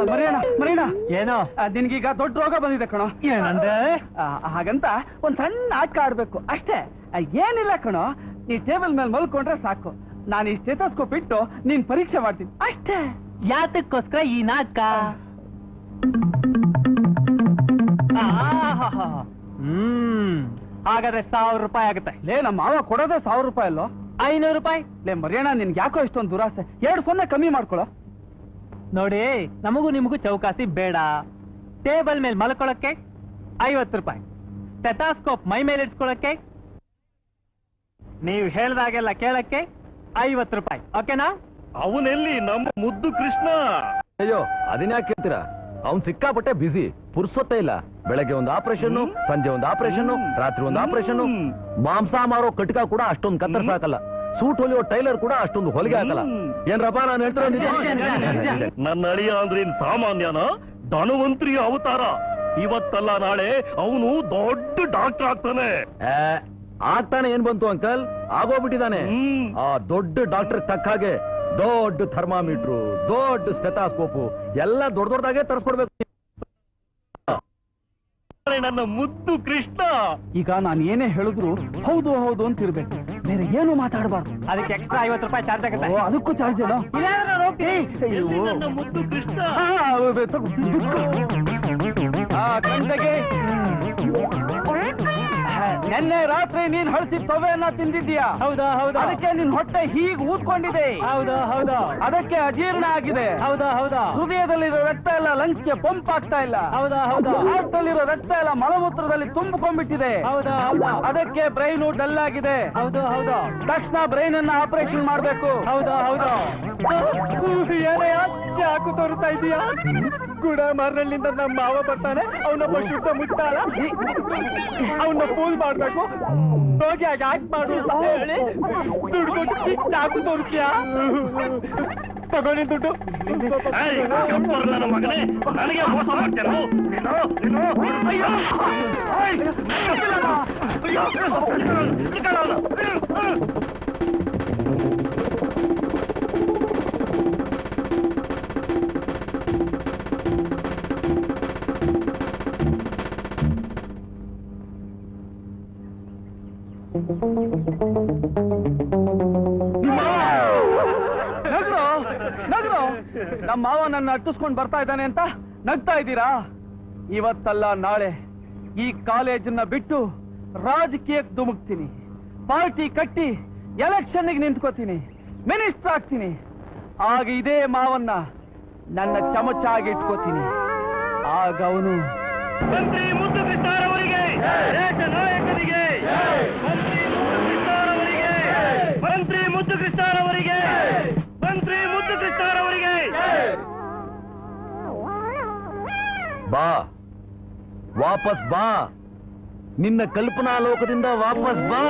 ಮರಿಯಣ್ಣ ಏನೋ ನಿನ್ಗೀಗ ದೊಡ್ಡ ರೋಗ ಬಂದಿದೆ ಕಣೋ. ಏನಂದ್ರೆ ಹಾಗಂತ ಒಂದ್ ಸಣ್ಣ ನಾಟಕ ಆಡ್ಬೇಕು ಅಷ್ಟೇ. ಏನಿಲ್ಲ ಕಣೋ, ನೀ ಟೇಬಲ್ ಮೇಲೆ ಮಲ್ಕೊಂಡ್ರೆ ಸಾಕು. ನಾನು ಈ ಸ್ಟೆಥೋಸ್ಕೋಪ್ ಇಟ್ಟು ನೀನ್ ಪರೀಕ್ಷೆ ಮಾಡ್ತೀನಿ ಅಷ್ಟೇ. ಯಾತಕ್ಕೋಸ್ಕರ ಈ ನಾಟಕ? ಹಾಗಾದ್ರೆ 1000 ರೂಪಾಯಿ ಆಗುತ್ತೆ. ಲೇ, ನಮ್ಮ ಮಾವ ಕೊಡೋದೇ 1000 ರೂಪಾಯಿ ಅಲ್ಲೋ. 500 ರೂಪಾಯಿ. ಲೇ ಮರಿಯಣ್ಣ, ನಿನ್ಗೆ ಯಾಕೋ ಇಷ್ಟೊಂದು ದುರಾಸೆ? 2 ಕಮ್ಮಿ ಮಾಡ್ಕೊಳೋ. ನೋಡಿ, ನಮಗೂ ನಿಮಗೂ ಚೌಕಾಸಿ ಬೇಡ. ಟೇಬಲ್ ಮೇಲೆ ಮಲ್ಕೊಳಕ್ಕೆ 50 ರೂಪಾಯಿ, ಸ್ಟೆಥೋಸ್ಕೋಪ್ ಮೈ ಮೇಲೆ ಇಟ್ಕೊಳಕ್ಕೆ, ನೀವು ಹೇಳ್ದಾಗೆಲ್ಲ ಕೇಳಕ್ಕೆ 50 ರೂಪಾಯಿ. ಓಕೆನಾ? ಅವನೆಲ್ಲಿ ನಮ್ಮ ಮುದ್ದು ಕೃಷ್ಣ? ಅಯ್ಯೋ, ಅದನ್ಯಾಕೆ ಕೇಳ್ತೀರಾ? ಅವ್ನ್ ಸಿಕ್ಕಾಪಟ್ಟೆ ಬಿಸಿ, ಪುರ್ಸೊತ್ತೇ ಇಲ್ಲ. ಬೆಳಗ್ಗೆ ಒಂದು ಆಪರೇಷನ್, ಸಂಜೆ ಒಂದು ಆಪರೇಷನ್, ರಾತ್ರಿ ಒಂದು ಆಪರೇಷನ್. ಮಾಂಸ ಮಾರೋ ಕಟ್ಕ ಕೂಡ ಅಷ್ಟೊಂದು ಕತ್ತರ್ ಸಾಕಲ್ಲ. ಸೂಟ್ ಹೊಲಿಯೋ ಟೈಲರ್ ಕೂಡ ಅಷ್ಟೊಂದು ಹೊಲಿಗೆ ಹಾಕಲ್ಲ. ಏನ್ರಪ್ಪ ನಾನು ಹೇಳ್ತಿರೋ? ನನ್ನ ಅಳಿಯ ಅಂದ್ರೆ ಸಾಮಾನ್ಯನ? ಧನವಂತ್ರಿಯ ಅವತಾರ. ಇವತ್ತಲ್ಲ ನಾಳೆ ಅವನು ದೊಡ್ಡ ಡಾಕ್ಟರ್ ಆಗ್ತಾನೆ. ಆಗ್ತಾನೆ ಏನ್ ಬಂತು ಅಂಕಲ್? ಆಗೋಗ್ಬಿಟ್ಟಿದ್ದಾನೆ. ಆ ದೊಡ್ಡ ಡಾಕ್ಟರ್ ತಕ್ಕ ಹಾಗೆ ದೊಡ್ಡ ಥರ್ಮಾಮೀಟ್ರು, ದೊಡ್ಡ ಸ್ಟೆಥೋಸ್ಕೋಪು ಎಲ್ಲ ದೊಡ್ಡದಾಗೆ ತರಿಸ್ಕೊಡ್ಬೇಕು. ನನ್ನ ಮುದ್ದು ಕೃಷ್ಣ. ಈಗ ನಾನು ಏನೇ ಹೇಳಿದ್ರು ಹೌದು ಹೌದು ಅಂತ ಇರ್ಬೇಕು, ಬೇರೆ ಏನು ಮಾತಾಡಬಾರ್ದು. ಅದಕ್ಕೆ ಎಕ್ಸ್ಟ್ರಾ 50 ರೂಪಾಯಿ ಚಾರ್ಜ್ ಆಗುತ್ತೆ. ಅದಕ್ಕೂ ಚಾರ್ಜ್ ಏನೋ? ನನ್ನ ಮುದ್ದು ಕೃಷ್ಣ. ಗಂಟೆಗೆ ನಿನ್ನೆ ರಾತ್ರಿ ನೀನ್ ಹಳಸಿದ ತೊವೆಯನ್ನ ತಿಂದಿದ್ದೀಯಾ? ಹೌದಾ? ಹೌದಾ? ಅದಕ್ಕೆ ನಿನ್ ಹೊಟ್ಟೆ ಹೀಗ್ ಊದ್ಕೊಂಡಿದೆ. ಹೌದಾ? ಹೌದಾ? ಅದಕ್ಕೆ ಅಜೀರ್ಣ ಆಗಿದೆ. ಹೌದಾ? ಹೌದಾ? ಹೃದಯದಲ್ಲಿರೋ ರಕ್ತ ಎಲ್ಲ ಲಂಗ್ಸ್ಗೆ ಪಂಪ್ ಆಗ್ತಾ ಇಲ್ಲ. ಹೌದಾ? ಹೌದಾ? ಹಾರ್ಟ್ ಅಲ್ಲಿರೋ ರಕ್ತ ಎಲ್ಲ ಮಲಮೂತ್ರದಲ್ಲಿ ತುಂಬಿಕೊಂಡ್ಬಿಟ್ಟಿದೆ. ಹೌದಾ? ಹೌದಾ? ಅದಕ್ಕೆ ಬ್ರೈನ್ ಡಲ್ ಆಗಿದೆ. ಹೌದಾ? ಹೌದಾ? ತಕ್ಷಣ ಬ್ರೈನ್ ಅನ್ನ ಆಪರೇಷನ್ ಮಾಡ್ಬೇಕು. ಹೌದಾ? ಹೌದಾ? ಏನಯ್ಯ ಚಾಕು ತೋರಿಸ್ತಾ ಇದೀಯಾ? ಗುಡ ಮಾರ್ನಲ್ಲಿಂದ ನಮ್ಮ ಮಾವ ಬರ್ತಾನೆ, ಅವನೊಬ್ಬ ಶುದ್ಧ ಮುಟ್ಟಾಳ, ಅವನ್ನ ಫೂಲ್ ಮಾಡ್ಬೇಕು. ಹೋಗಿ ಆಗ ಆಕ್ಟ್ ಮಾಡು ಅಂತ ಹೇಳಿ ದುಡ್ಡು ಕೊಟ್ಟು ಚಾಕು ತೋರಿಸ್ತೀಯಾ? ತಗೊಂಡಿ ದುಡ್ಡು. ನನ್ನ ಮಗನೇ, ನನಗೆ ಮೋಸ ಮಾಡ್ತೇನೆ. ನಗರು, ನಮ್ಮ ಮಾವ ನನ್ನ ಅಟ್ಟಿಸ್ಕೊಂಡು ಬರ್ತಾ ಇದ್ದಾನೆ ಅಂತ ನಗ್ತಾ ಇದ್ದೀರಾ? ಇವತ್ತಲ್ಲ ನಾಳೆ ಈ ಕಾಲೇಜನ್ನ ಬಿಟ್ಟು ರಾಜಕೀಯಕ್ಕೆ ಧುಮುಕ್ತೀನಿ. ಪಾರ್ಟಿ ಕಟ್ಟಿ ಎಲೆಕ್ಷನ್ಗೆ ನಿಂತ್ಕೋತೀನಿ, ಮಿನಿಸ್ಟರ್ ಆಗ್ತೀನಿ. ಆಗ ಇದೇ ಮಾವನ್ನ ನನ್ನ ಚಮಚ ಆಗಿ ಇಟ್ಕೋತೀನಿ. ಆಗ ಅವನು ಮಂತ್ರಿ ಮುದ್ದು ಕೃಷ್ಣರವರಿಗೆ, ದೇಶ ನಾಯಕರಿಗೆ, ಮಂತ್ರಿ ಮುದ್ದು ಕೃಷ್ಣರವರಿಗೆ, ಮಂತ್ರಿ ಮುದ್ದು ಕೃಷ್ಣರವರಿಗೆ, ಮಂತ್ರಿ ಮುದ್ದು ಕೃಷ್ಣರವರಿಗೆ. ಬಾ, ವಾಪಸ್ ಬಾ. ನಿನ್ನ ಕಲ್ಪನಾ ಲೋಕದಿಂದ ವಾಪಸ್ ಬಾ.